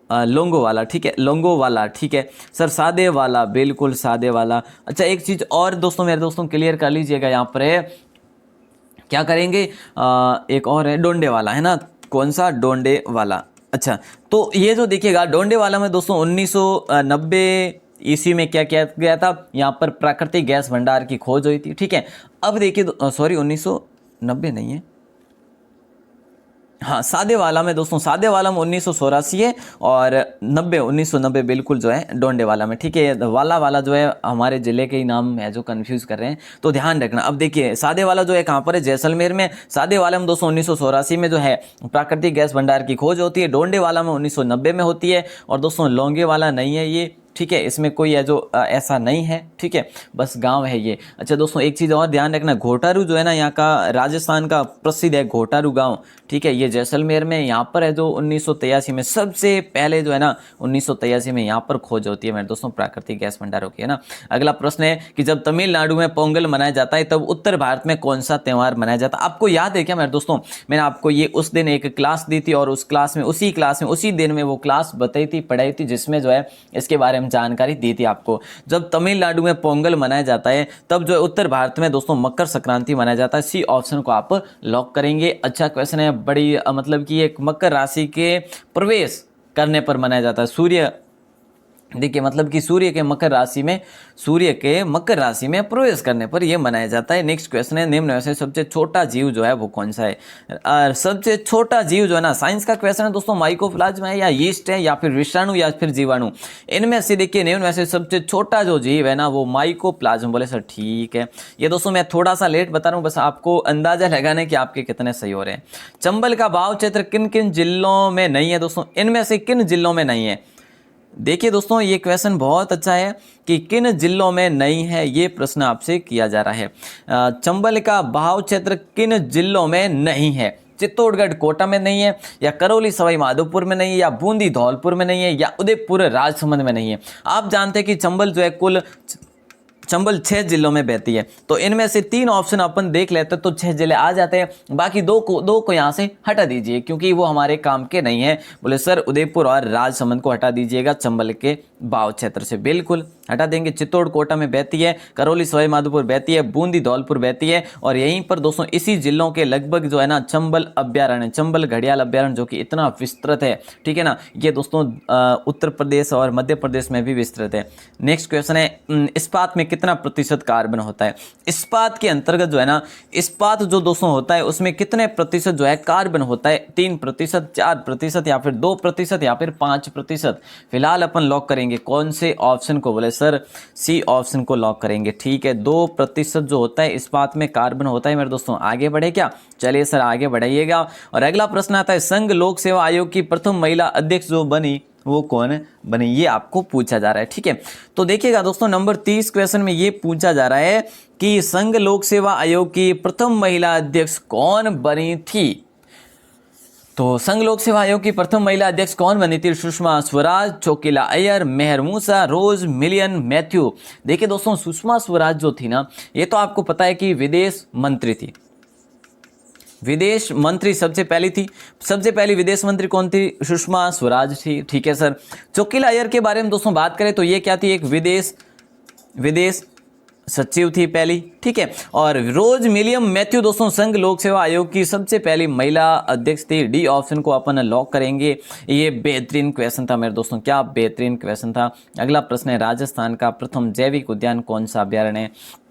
लोंगोवाला, ठीक है, लोंगोवाला, ठीक है सर, सादे वाला, बिल्कुल सादे वाला। अच्छा, एक चीज और दोस्तों मेरे दोस्तों क्लियर कर लीजिएगा, यहाँ पर है क्या करेंगे, एक और है डोंडे वाला, है ना, कौन सा, डोंडे वाला। अच्छा, तो ये जो देखिएगा डोंडे वाला में दोस्तों 1990 ईस्वी में क्या किया गया था, यहाँ पर प्राकृतिक गैस भंडार की खोज हुई थी, ठीक है। अब देखिए, सॉरी 1990 नहीं है, हाँ, सादे वाला में दोस्तों, सादे वाला में 1984 है और 1990 बिल्कुल जो है डोंडे वाला में, ठीक है। वाला वाला जो है हमारे जिले के ही नाम है जो कंफ्यूज कर रहे हैं, तो ध्यान रखना। अब देखिए, सादे वाला जो है कहाँ पर है, जैसलमेर में। सादे वाला में दोस्तों 1984 में जो है प्राकृतिक गैस भंडार की खोज होती है, डोंडे वाला में 1990 में होती है। और दोस्तों लौंगे वाला नहीं है ये, ठीक है, इसमें कोई है जो ऐसा नहीं है, ठीक है, बस गांव है ये। अच्छा दोस्तों, एक चीज़ और ध्यान रखना, घोटारू जो है ना यहाँ का राजस्थान का प्रसिद्ध है घोटारू गांव, ठीक है, ये जैसलमेर में यहाँ पर है, जो 1983 में सबसे पहले जो है ना 1983 में यहाँ पर खोज होती है मेरे दोस्तों प्राकृतिक गैस भंडारों की, है ना। अगला प्रश्न है कि जब तमिलनाडु में पोंगल मनाया जाता है तब उत्तर भारत में कौन सा त्यौहार मनाया जाता है। आपको याद है क्या मेरे दोस्तों, मैंने आपको ये उस दिन एक क्लास दी थी और उस क्लास में उसी दिन में वो क्लास बताई थी, पढ़ाई थी, जिसमें जो है इसके बारे में जानकारी दी थी आपको। जब तमिलनाडु में पोंगल मनाया जाता है तब जो है उत्तर भारत में दोस्तों मकर संक्रांति मनाया जाता है। सी ऑप्शन को आप लॉक करेंगे। अच्छा क्वेश्चन है, बड़ी मतलब कि एक मकर राशि के प्रवेश करने पर मनाया जाता है। सूर्य, देखिए मतलब कि सूर्य के मकर राशि में प्रवेश करने पर यह मनाया जाता है। नेक्स्ट क्वेश्चन है, निम्न में से सबसे छोटा जीव जो है वो कौन सा है। सबसे छोटा जीव जो है ना, साइंस का क्वेश्चन है दोस्तों, माइकोप्लाज्मा है या यीस्ट है या फिर विषाणु या फिर जीवाणु। इनमें से देखिए निम्न में से सबसे छोटा जो जीव है ना वो माइकोप्लाज्मा। बोले सर ठीक है। ये दोस्तों मैं थोड़ा सा लेट बता रहा हूँ, बस आपको अंदाजा लगाने कि आपके कितने सही हो रहे हैं। चंबल का भाव क्षेत्र किन किन जिलों में नहीं है दोस्तों, इनमें से किन जिलों में नहीं है। देखिए दोस्तों ये क्वेश्चन बहुत अच्छा है कि किन जिलों में नहीं है, ये प्रश्न आपसे किया जा रहा है। चंबल का बहाव क्षेत्र किन जिलों में नहीं है। चित्तौड़गढ़ कोटा में नहीं है, या करौली सवाई माधोपुर में नहीं है, या बूंदी धौलपुर में नहीं है, या उदयपुर राजसमंद में नहीं है। आप जानते हैं कि चंबल जो है कुल चंबल 6 जिलों में बहती है। तो इनमें से 3 ऑप्शन अपन देख लेते हैं तो 6 जिले आ जाते हैं, बाकी दो को यहाँ से हटा दीजिए क्योंकि वो हमारे काम के नहीं है। बोले सर उदयपुर और राजसमंद को हटा दीजिएगा चंबल के बाव क्षेत्र से, बिल्कुल हटा देंगे। चित्तौड़ कोटा में बहती है, करौली सवाई माधोपुर बहती है, बूंदी धौलपुर बहती है, और यहीं पर दोस्तों इसी जिलों के लगभग जो है ना चंबल अभ्यारण्य, चंबल घड़ियाल अभ्यारण्य जो कि इतना विस्तृत है, ठीक है ना, ये दोस्तों उत्तर प्रदेश और मध्य प्रदेश में भी विस्तृत है। नेक्स्ट क्वेश्चन है इस्पात में कितना प्रतिशत कार्बन होता है। इस्पात के अंतर्गत जो है ना, इस्पात जो दोस्तों होता है उसमें कितने प्रतिशत जो है कार्बन होता है, 3%, 4% या फिर 2% या फिर 5%। फिलहाल अपन लॉक करेंगे कौन से ऑप्शन को, बोले सर सी ऑप्शन को लॉक करेंगे, ठीक है। 2% जो होता है इस्पात में कार्बन होता है मेरे दोस्तों। आगे बढ़े क्या, चलिए सर आगे बढ़ाइएगा। और अगला प्रश्न आता है संघ लोक सेवा आयोग की प्रथम महिला अध्यक्ष जो बनी वो कौन बनी, ये आपको पूछा जा रहा है, ठीक है। तो देखिएगा दोस्तों नंबर 30 क्वेश्चन में ये पूछा जा रहा है कि संघ लोक सेवा आयोग की प्रथम महिला अध्यक्ष कौन बनी थी। तो संघ लोक सेवा आयोग की प्रथम महिला अध्यक्ष कौन बनी थी, सुषमा स्वराज, चोकिला अय्यर, मेहर मूसा, रोज मिलियन मैथ्यू। देखिए दोस्तों सुषमा स्वराज जो थी ना, ये तो आपको पता है कि विदेश मंत्री थी, विदेश मंत्री सबसे पहली थी, सबसे पहली विदेश मंत्री कौन थी, सुषमा स्वराज थी, ठीक है सर। चोकिला अय्यर के बारे में दोस्तों बात करें तो ये क्या थी, एक विदेश सचिव थी पहली, ठीक है। और रोज मिलियम मैथ्यू दोस्तों संघ लोक सेवा आयोग की सबसे पहली महिला अध्यक्ष थी। डी ऑप्शन को अपन लॉक करेंगे। ये बेहतरीन क्वेश्चन था मेरे दोस्तों, क्या बेहतरीन क्वेश्चन था। अगला प्रश्न है राजस्थान का प्रथम जैविक उद्यान कौन सा अभ्यारण्य है।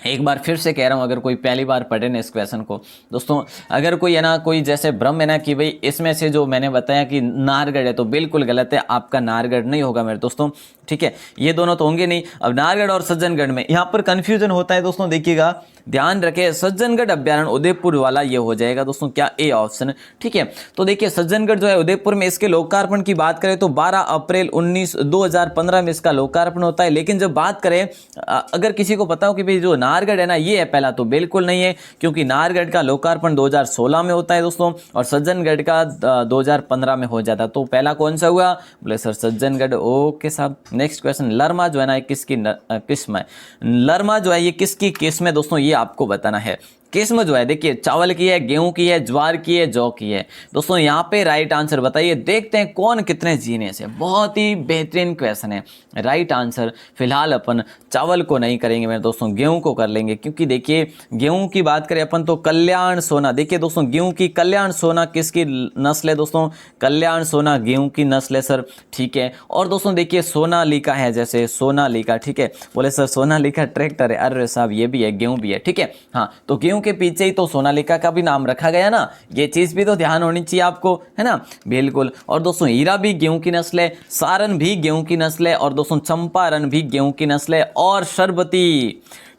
एक बार फिर से कह रहा हूँ, अगर कोई पहली बार पढ़े ना इस क्वेश्चन को दोस्तों, अगर कोई है ना कोई जैसे भ्रम है ना कि भाई इसमें से जो मैंने बताया कि नाहरगढ़ है, तो बिल्कुल गलत है, आपका नाहरगढ़ नहीं होगा मेरे दोस्तों, ठीक है। ये दोनों तो होंगे नहीं। अब नाहरगढ़ और सज्जनगढ़ में यहाँ पर कंफ्यूजन होता है दोस्तों, देखिएगा ध्यान रखें, सज्जनगढ़ अभ्यारण्य उदयपुर वाला ये हो जाएगा दोस्तों क्या, ए ऑप्शन, ठीक है। तो देखिए सज्जनगढ़ जो है उदयपुर में, इसके लोकार्पण की बात करें तो 12 अप्रैल 2015 में इसका लोकार्पण होता है। लेकिन जब बात करें अगर किसी को पता हो कि भाई जो नाहरगढ़ है ना ये है पहला, तो बिल्कुल नहीं है, क्योंकि नाहरगढ़ का लोकार्पण 2016 में होता है दोस्तों, और सज्जनगढ़ का 2015 में हो जाता है। तो पहला कौन सा हुआ, बोले सर सज्जनगढ़, ओके साहब। नेक्स्ट क्वेश्चन, लरमा जो है ना किसकी किस्म है, लरमा जो है ये किसकी किस्म है दोस्तों, ये आपको बताना है। किस्म जो है देखिए चावल की है, गेहूं की है, ज्वार की है, जौ की है दोस्तों। यहाँ पे राइट आंसर बताइए, देखते हैं कौन कितने जीने से। बहुत ही बेहतरीन क्वेश्चन है। राइट आंसर फिलहाल अपन चावल को नहीं करेंगे मेरे दोस्तों, गेहूं को कर लेंगे, क्योंकि देखिए गेहूं की बात करें अपन तो कल्याण सोना, देखिए दोस्तों गेहूं की कल्याण सोना किसकी नस्ल है दोस्तों, कल्याण सोना गेहूं की नस्ल है सर, ठीक है। और दोस्तों देखिए सोनालिका है, जैसे सोनालिका, ठीक है। बोले सर सोनालिका ट्रैक्टर है, अरे साहब ये भी है, गेहूं भी है, ठीक है। हाँ तो गेहूं के पीछे ही तो सोनालिका का भी नाम रखा गया ना, ये चीज भी तो ध्यान होनी चाहिए आपको, है ना, बिल्कुल। और दोस्तों हीरा भी गेहूं की नस्ल है, सारन भी गेहूं की नस्ल है, और दोस्तों चंपारण भी गेहूं की नस्ल है, और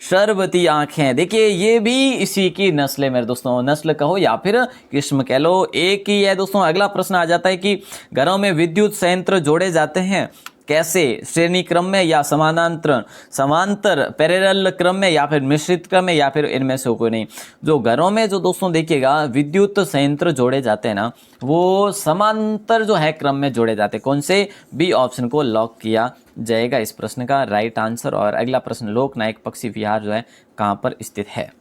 शरबती आंखें देखिए ये भी इसी की नस्ल है मेरे दोस्तों, नस्ल कहो या फिर किस्म कह लो, एक ही है दोस्तों। अगला प्रश्न आ जाता है कि घरों में विद्युत संयंत्र जोड़े जाते हैं कैसे, श्रेणी क्रम में या समांतर पैरेलल क्रम में या फिर मिश्रित क्रम में, या फिर इनमें से कोई नहीं। जो घरों में जो दोस्तों देखिएगा विद्युत संयंत्र जोड़े जाते हैं ना, वो समांतर जो है क्रम में जोड़े जाते हैं। कौन से, बी ऑप्शन को लॉक किया जाएगा इस प्रश्न का राइट आंसर। और अगला प्रश्न, लोकनायक पक्षी विहार जो है कहाँ पर स्थित है।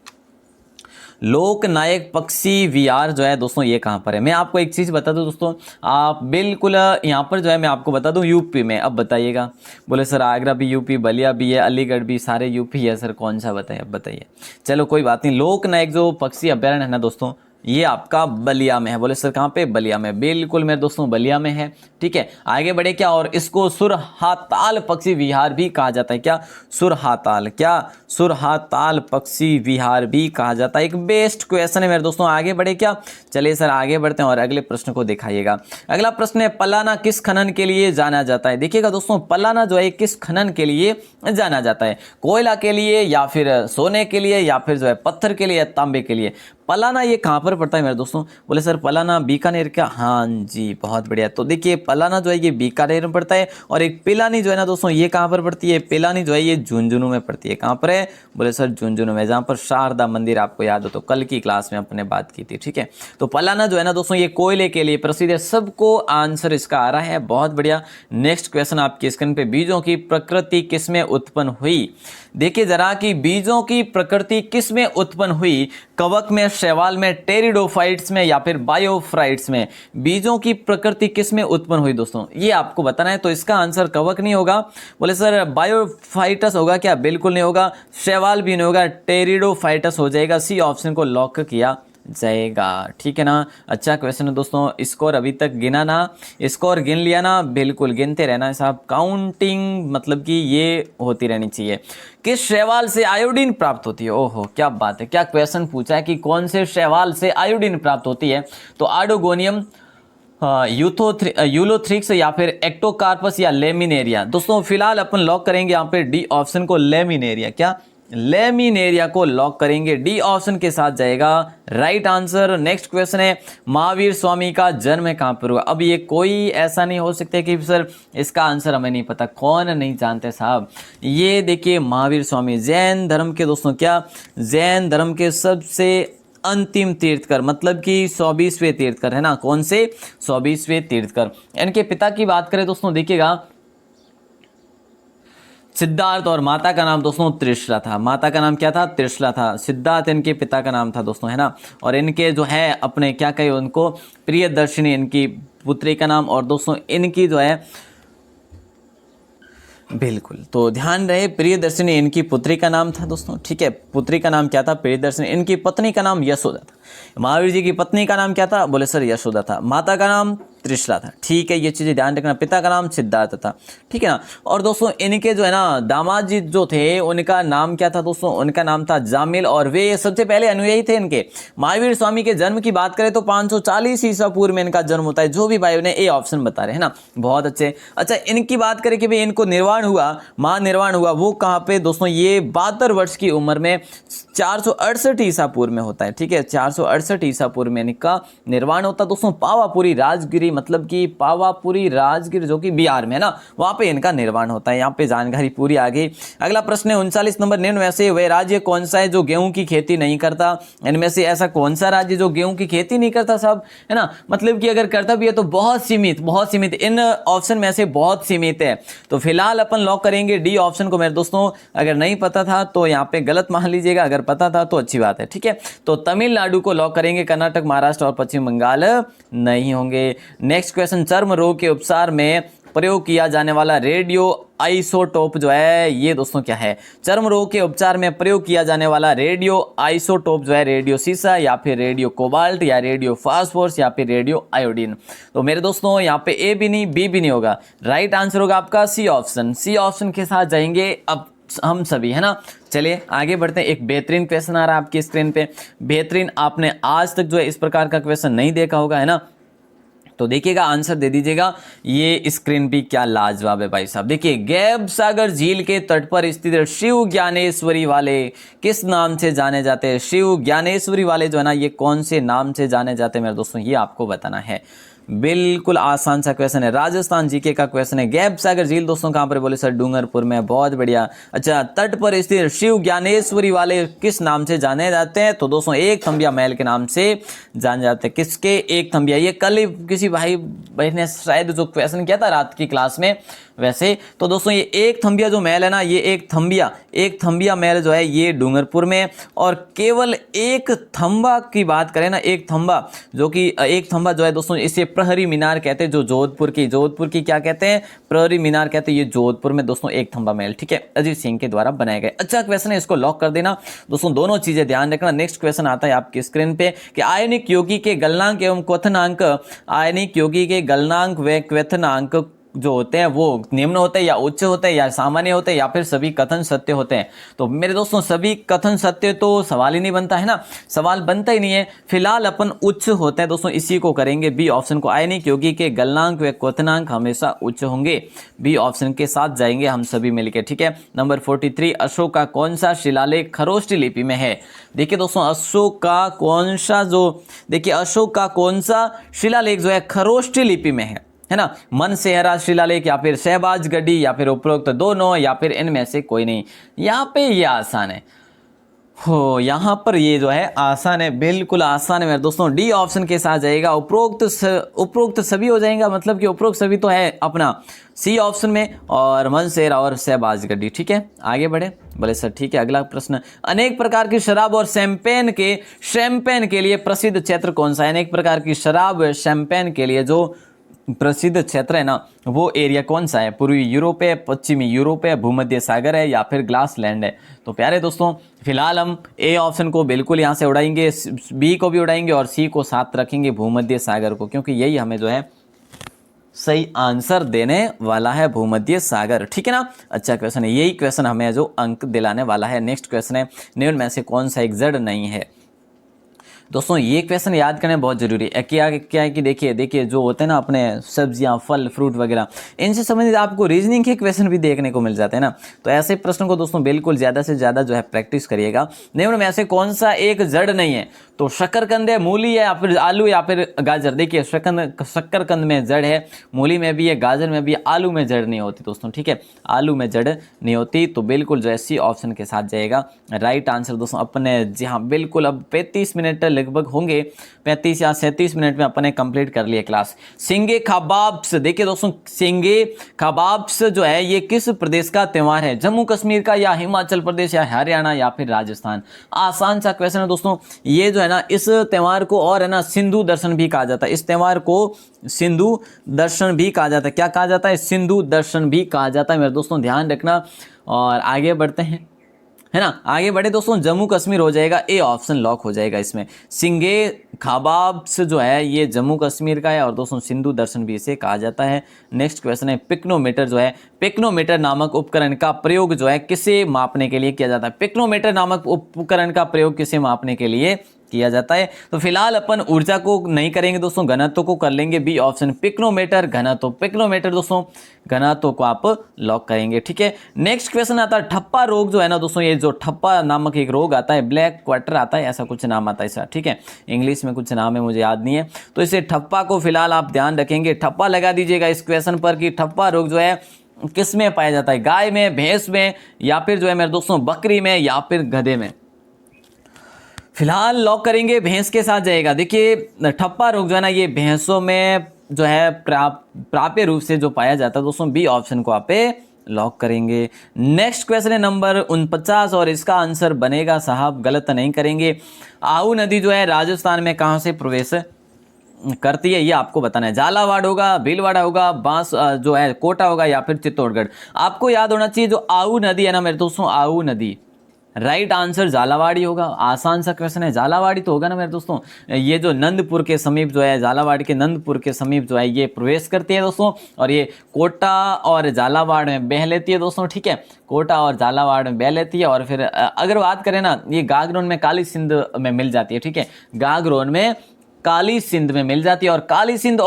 लोकनायक पक्षी विहार जो है दोस्तों ये कहाँ पर है, मैं आपको एक चीज़ बता दूं दोस्तों, आप बिल्कुल यहाँ पर जो है मैं आपको बता दूं यूपी में। अब बताइएगा, बोले सर आगरा भी यूपी, बलिया भी है, अलीगढ़ भी, सारे यूपी है सर, कौन सा बताइए, अब बताइए। चलो कोई बात नहीं, लोकनायक जो पक्षी अभ्यारण्य है ना दोस्तों ये आपका बलिया में है। बोले सर कहाँ पे, बलिया में, बिल्कुल मेरे दोस्तों बलिया में है, ठीक है। आगे बढ़े क्या, और इसको सुरहाताल पक्षी विहार भी कहा जाता है, क्या सुरहाताल, क्या सुरहाताल पक्षी विहार भी कहा जाता है। एक बेस्ट क्वेश्चन है मेरे दोस्तों। आगे बढ़े क्या, चलिए सर आगे बढ़ते हैं और अगले प्रश्न को दिखाइएगा। अगला प्रश्न है पलाना किस खनन के लिए जाना जाता है। देखिएगा दोस्तों पलाना जो है किस खनन के लिए जाना जाता है, कोयला के लिए या फिर सोने के लिए या फिर जो है पत्थर के लिए या तांबे के लिए। पलाना ये कहाँ पर पड़ता है मेरे दोस्तों? बोले सर पलाना बीकानेर का। हाँ जी, बहुत बढ़िया। तो देखिए पलाना जो है ये बीकानेर में पड़ता है, और एक पिलानी जो है ना दोस्तों ये कहाँ पर पड़ती है? पिलानी जो है ये झुंझुनू में पड़ती है। कहाँ पर है? बोले सर झुंझुनू में, जहाँ पर शारदा मंदिर आपको याद हो तो कल की क्लास में अपने बात की थी। ठीक है, तो पलाना जो है ना दोस्तों ये कोयले के लिए प्रसिद्ध है। सबको आंसर इसका आ रहा है, बहुत बढ़िया। नेक्स्ट क्वेश्चन आपकी स्क्रीन पे, बीजों की प्रकृति किसमें उत्पन्न हुई? देखिए जरा कि बीजों की प्रकृति किसमें उत्पन्न हुई? कवक में, शैवाल में, टेरिडोफाइट्स में, या फिर बायोफ्राइट्स में? बीजों की प्रकृति किसमें उत्पन्न हुई दोस्तों, ये आपको बताना है। तो इसका आंसर कवक नहीं होगा। बोले सर बायोफाइटस होगा क्या? बिल्कुल नहीं होगा। शैवाल भी नहीं होगा, टेरिडोफाइटस हो जाएगा। सी ऑप्शन को लॉक किया जाएगा। ठीक है ना? अच्छा क्वेश्चन है दोस्तों। स्कोर अभी तक गिना ना? स्कोर गिन लिया ना? बिल्कुल गिनते रहना है साहब। काउंटिंग मतलब कि ये होती रहनी चाहिए। किस शैवाल से आयोडीन प्राप्त होती है? ओहो क्या बात है, क्या क्वेश्चन पूछा है कि कौन से शैवाल से आयोडीन प्राप्त होती है? तो आर्डोगोनियम, यूलोथ्रिक्स, या फिर एक्टोकार्पस, या लेमिनेरिया? दोस्तों फिलहाल अपन लॉक करेंगे यहाँ पे डी ऑप्शन को, लेमिनेरिया। क्या? लेमिनेरिया को लॉक करेंगे, डी ऑप्शन के साथ जाएगा राइट आंसर। नेक्स्ट क्वेश्चन है, महावीर स्वामी का जन्म कहाँ पर हुआ? अब ये कोई ऐसा नहीं हो सकता कि सर इसका आंसर हमें नहीं पता। कौन नहीं जानते साहब? ये देखिए महावीर स्वामी जैन धर्म के दोस्तों, क्या जैन धर्म के सबसे अंतिम तीर्थकर, मतलब कि 24वें तीर्थकर है ना। कौन से? 24वें तीर्थकर। इनके पिता की बात करें दोस्तों, देखिएगा सिद्धार्थ, और माता का नाम दोस्तों त्रिशला था। माता का नाम क्या था? त्रिशला था। सिद्धार्थ इनके पिता का नाम था दोस्तों, है ना। और इनके जो है अपने क्या कहे उनको, प्रियदर्शिनी इनकी पुत्री का नाम, और दोस्तों इनकी जो है बिल्कुल तो ध्यान रहे प्रियदर्शिनी इनकी पुत्री का नाम था दोस्तों। ठीक है, पुत्री का नाम क्या था? प्रियदर्शिनी। इनकी पत्नी का नाम यशोदा था। महावीर जी की पत्नी का नाम क्या था? बोले सर यशोदा था। माता का नाम त्रिशला था। ठीक है, ये चीजें ध्यान रखना। पिता का नाम सिद्धार्थ था। ठीक है ना। और दोस्तों इनके जो है ना दामाद जी जो थे उनका नाम क्या था दोस्तों? उनका नाम था जामिल, और वे सबसे पहले अनुयायी थे इनके। महावीर स्वामी के जन्म की बात करें तो 540 ईसा पूर्व में इनका जन्म होता है। जो भी भाई ने ए ऑप्शन बता रहे हैं ना, बहुत अच्छे। अच्छा इनकी बात करें कि भाई इनको निर्वाण हुआ, महानिर्वाण हुआ, वो कहाँ पे दोस्तों? ये 72 वर्ष की उम्र में 468 ईसा पूर्व में होता है। ठीक है, 468 ईसा पूर्व में इनका निर्वाण होता है दोस्तों। पावापुरी राजगिरी, मतलब कि पावापुरी राजगिर जो कि बिहार में है ना, वहां पे इनका निर्वाण होता है। यहाँ पे जानकारी पूरी आ गई। अगला प्रश्न है 39 नंबर, निम्न में से वह राज्य कौन सा है जो गेहूं की खेती नहीं करता? इनमें से ऐसा कौन सा राज्य जो गेहूं की खेती नहीं करता साहब, है ना? मतलब कि अगर करता भी है तो बहुत सीमित, बहुत सीमित। इन ऑप्शन में से बहुत सीमित है। तो फिलहाल अपन लॉक करेंगे डी ऑप्शन को मेरे दोस्तों। अगर नहीं पता था तो यहाँ पे गलत मान लीजिएगा, अगर पता था तो अच्छी बात है। ठीक है, तो तमिलनाडु को लॉक करेंगे। कर्नाटक, महाराष्ट्र और पश्चिम बंगाल नहीं होंगे। नेक्स्ट क्वेश्चन, चर्म रोग के उपचार में प्रयोग किया जाने वाला रेडियो आइसोटोप जो है ये दोस्तों क्या है? चर्म रोग के उपचार में प्रयोग किया जाने वाला रेडियो आइसोटोप जो है रेडियो सीसा, या फिर रेडियो कोबाल्ट, या रेडियो फास्फोरस, या फिर रेडियो आयोडीन। तो मेरे दोस्तों यहाँ पे ए भी नहीं बी भी नहीं होगा। राइट आंसर होगा आपका सी ऑप्शन। सी ऑप्शन के साथ जाएंगे अब हम सभी, है ना। चलिए आगे बढ़ते हैं। एक बेहतरीन क्वेश्चन आ रहा है आपकी स्क्रीन पे, बेहतरीन। आपने आज तक जो है इस प्रकार का क्वेश्चन नहीं देखा होगा, है ना। तो देखिएगा, आंसर दे दीजिएगा। ये स्क्रीन भी क्या लाजवाब है भाई साहब। देखिए, गैब सागर झील के तट पर स्थित शिव ज्ञानेश्वरी वाले किस नाम से जाने जाते हैं? शिव ज्ञानेश्वरी वाले जो है ना, ये कौन से नाम से जाने जाते हैं मेरे दोस्तों, ये आपको बताना है। बिल्कुल आसान सा क्वेश्चन है, राजस्थान जीके का क्वेश्चन है। गैब सागर झील दोस्तों कहां पर? बोले सर डूंगरपुर में। बहुत बढ़िया। अच्छा, तट पर स्थित शिव ज्ञानेश्वरी वाले किस नाम से जाने जाते हैं? तो दोस्तों एक थंबिया महल के नाम से जाने जाते हैं। किसके? एक थंबिया। ये कल ही किसी भाई बहन ने शायद जो क्वेश्चन किया था रात की क्लास में, वैसे तो दोस्तों ये एक थंबिया जो महल है ना, ये एक थंबिया महल जो है ये डूंगरपुर में। और केवल एक थंबा की बात करें ना, एक थंबा जो है दोस्तों, इसे प्रहरी मीनार कहते हैं। जो जोधपुर की क्या कहते हैं? प्रहरी मीनार कहते हैं। ये जोधपुर में दोस्तों एक थंबा महल, ठीक है, अजीत सिंह के द्वारा बनाया गया। अच्छा क्वेश्चन है, इसको लॉक कर देना दोस्तों। दोनों चीजें ध्यान रखना। नेक्स्ट क्वेश्चन आता है आपकी स्क्रीन पे कि आयनिक यौगिक के गलनांक एवं क्वथनांक, आयनिक यौगिक के गलनांक व क्वथनांक जो होते हैं वो निम्न होते हैं या उच्च होते हैं या सामान्य होते हैं या फिर सभी कथन सत्य होते हैं? तो मेरे दोस्तों सभी कथन सत्य तो सवाल ही नहीं बनता है ना, सवाल बनता ही नहीं है। फिलहाल अपन उच्च होते हैं दोस्तों, इसी को करेंगे। बी ऑप्शन को आए नहीं, क्योंकि के गलनांक व क्वथनांक हमेशा उच्च होंगे। बी ऑप्शन के साथ जाएंगे हम सभी मिलकर, ठीक है। नंबर 43, अशोक का कौन सा शिलालेख खरोष्ठी लिपि में है? देखिए दोस्तों, अशोक का कौन सा अशोक का कौन सा शिलालेख जो है खरोष्ठी लिपि में है ना? मनसेहरा शिलालेख या फिर शहबाजगढ़ी या फिर उपरोक्त दोनों या फिर इनमें से कोई नहीं। यहाँ पे ये आसान है हो, यहाँ पर ये जो है आसान है, बिल्कुल आसान है मेरे दोस्तों। डी ऑप्शन के साथ जाएगा, उपरोक्त सभी हो जाएगा, मतलब कि उपरोक्त सभी तो है अपना सी ऑप्शन में, और मनसेहरा और शहबाजगढ़ी, ठीक है। आगे बढ़े, बोले सर ठीक है। अगला प्रश्न, अनेक प्रकार की शराब और शैंपेन के लिए प्रसिद्ध क्षेत्र कौन सा है? अनेक प्रकार की शराब शैंपेन के लिए जो प्रसिद्ध क्षेत्र है ना, वो एरिया कौन सा है? पूर्वी यूरोप है, पश्चिमी यूरोप है, भूमध्य सागर है या फिर ग्लास लैंड है? तो प्यारे दोस्तों फिलहाल हम ए ऑप्शन को बिल्कुल यहाँ से उड़ाएंगे, बी को भी उड़ाएंगे और सी को साथ रखेंगे, भूमध्य सागर को, क्योंकि यही हमें जो है सही आंसर देने वाला है, भूमध्य सागर, ठीक है ना। अच्छा क्वेश्चन है, यही क्वेश्चन हमें जो अंक दिलाने वाला है। नेक्स्ट क्वेश्चन है, निम्न में से कौन सा एक जड़ नहीं है? दोस्तों ये क्वेश्चन याद करना बहुत जरूरी है। क्या है कि देखिए जो होते हैं ना अपने सब्जियां, फल, फ्रूट वगैरह, इनसे संबंधित आपको रीजनिंग के क्वेश्चन भी देखने को मिल जाते हैं ना। तो ऐसे प्रश्न को दोस्तों बिल्कुल ज़्यादा से ज़्यादा जो है प्रैक्टिस करिएगा। निम्न में ऐसे कौन सा एक जड़ नहीं है? तो शकरकंद है, मूली है या फिर आलू या फिर गाजर? देखिए शकरकंद में जड़ है, मूली में भी है, गाजर में भी है, आलू में जड़ नहीं होती दोस्तों, ठीक है। आलू में जड़ नहीं होती, तो बिल्कुल जो है सी ऑप्शन के साथ जाएगा राइट आंसर दोस्तों अपने। जी हाँ बिल्कुल, अब 35 मिनट लगभग होंगे, 35 या 37 मिनट में अपने कंप्लीट कर लिए क्लास। सिंगे खबाब्स, देखिए दोस्तों सिंगे खबाब्स जो है ये किस प्रदेश का त्यौहार है? जम्मू कश्मीर का या हिमाचल प्रदेश या हरियाणा या फिर राजस्थान? आसान सा क्वेश्चन है दोस्तों। ये जो है ना इस त्यौहार को और है ना सिंधु दर्शन भी कहा जाता है। इस त्यौहार को सिंधु दर्शन भी कहा जाता है। क्या कहा जाता है? सिंधु दर्शन भी कहा जाता है मेरे दोस्तों, ध्यान रखना। और आगे बढ़ते हैं, है ना, आगे बढ़े दोस्तों। जम्मू कश्मीर हो जाएगा, ए ऑप्शन लॉक हो जाएगा इसमें। सिंगे खबाब्स जो है ये जम्मू कश्मीर का है, और दोस्तों सिंधु दर्शन भी इसे कहा जाता है। नेक्स्ट क्वेश्चन है, पिक्नोमीटर जो है, पिक्नोमीटर नामक उपकरण का प्रयोग जो है किसे मापने के लिए किया जाता है? पिक्नोमीटर नामक उपकरण का प्रयोग किसे मापने के लिए किया जाता है? तो फिलहाल अपन ऊर्जा को नहीं करेंगे दोस्तों, घनत्व को कर लेंगे। बी ऑप्शन पिक्नोमीटर घनत्व, पिक्नोमीटर दोस्तों घनत्व को आप लॉक करेंगे, ठीक है। नेक्स्ट क्वेश्चन आता है ठप्पा रोग जो है ना दोस्तों, ये जो ठप्पा नामक एक रोग आता है, ब्लैक क्वार्टर आता है, ऐसा कुछ नाम आता है इसका, ठीक है। इंग्लिश में कुछ नाम है, मुझे याद नहीं है। तो इसे ठप्पा को फिलहाल आप ध्यान रखेंगे, ठप्पा लगा दीजिएगा इस क्वेश्चन पर कि ठप्पा रोग जो है किस में पाया जाता है? गाय में, भैंस में या फिर जो है मेरे दोस्तों बकरी में या फिर गधे में? फिलहाल लॉक करेंगे, भैंस के साथ जाएगा। देखिए ठप्पा रोग जो है ना ये भैंसों में जो है प्राप्य रूप से जो पाया जाता है दोस्तों, बी ऑप्शन को आप लॉक करेंगे। नेक्स्ट क्वेश्चन है नंबर 49 और इसका आंसर बनेगा साहब, गलत नहीं करेंगे। आहू नदी जो है राजस्थान में कहां से प्रवेश करती है, ये आपको बताना है। झालावाड़ होगा, भीलवाड़ा होगा, बांस जो है कोटा होगा या फिर चित्तौड़गढ़? आपको याद होना चाहिए जो आहू नदी है ना मेरे दोस्तों, आहू नदी, राइट आंसर झालावाड़ी होगा। आसान सा क्वेश्चन है, झालावाड़ी तो होगा ना मेरे दोस्तों। ये जो नंदपुर के समीप जो है, झालावाड़ के नंदपुर के समीप जो है ये प्रवेश करती है दोस्तों, और ये कोटा और झालावाड़ में बह लेती है दोस्तों, ठीक है। कोटा और झालावाड़ में बह लेती है, और फिर अगर बात करें ना ये गागरोन में काली सिंध में मिल जाती है, ठीक है। गागरोन में काली सिंध में मिल जाती है, और काली सिंध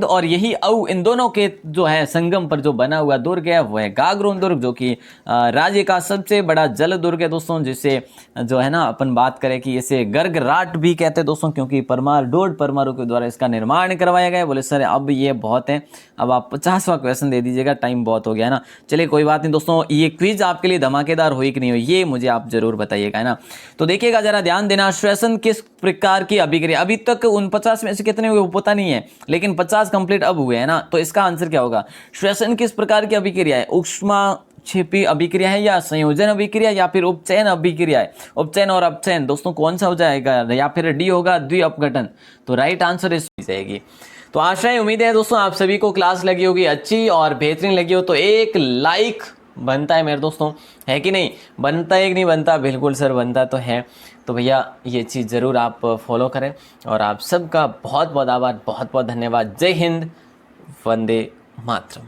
और यही औ इन दोनों के जो है संगम पर जो बना हुआ दुर्ग है वो है गागरोन दुर्ग, जो कि राज्य का सबसे बड़ा जल दुर्ग है दोस्तों, जिसे जो है ना अपन बात करें कि इसे गर्गराट भी कहते हैं दोस्तों, क्योंकि डोड परमाणु के द्वारा इसका निर्माण करवाया गया। बोले सर अब ये बहुत है, अब आप 50वां क्वेश्चन दे दीजिएगा, टाइम बहुत हो गया है ना। चलिए कोई बात नहीं दोस्तों, ये क्विज आपके लिए धमाकेदार हुई कि नहीं हुई ये मुझे आप जरूर बताइएगा, है ना। तो देखिएगा जरा ध्यान देना, श्वसन किस प्रकार की अभिक्रिया, अभी तक 49 में से कितने हुए पता नहीं है, लेकिन 50 कंप्लीट अब हुए हैं ना। तो इसका आंसर क्या होगा? श्वसन किस प्रकार की अभिक्रिया है? ऊष्मा छिपी अभिक्रिया है या संयोजन अभिक्रिया या फिर उपचयन अभिक्रिया है? उपचयन और अपचयन दोस्तों कौन सा हो जाएगा? या फिर डी होगा द्विअपघटन? तो राइट आंसर इस जाएगी। तो आशा उम्मीद है दोस्तों आप सभी को क्लास लगी होगी अच्छी और बेहतरीन लगी हो, तो एक लाइक बनता है मेरे दोस्तों, है कि नहीं? बनता है कि नहीं बनता? बिल्कुल सर बनता तो है। तो भैया ये चीज़ ज़रूर आप फॉलो करें, और आप सबका बहुत बहुत आभार, बहुत बहुत धन्यवाद। जय हिंद, वंदे मातरम।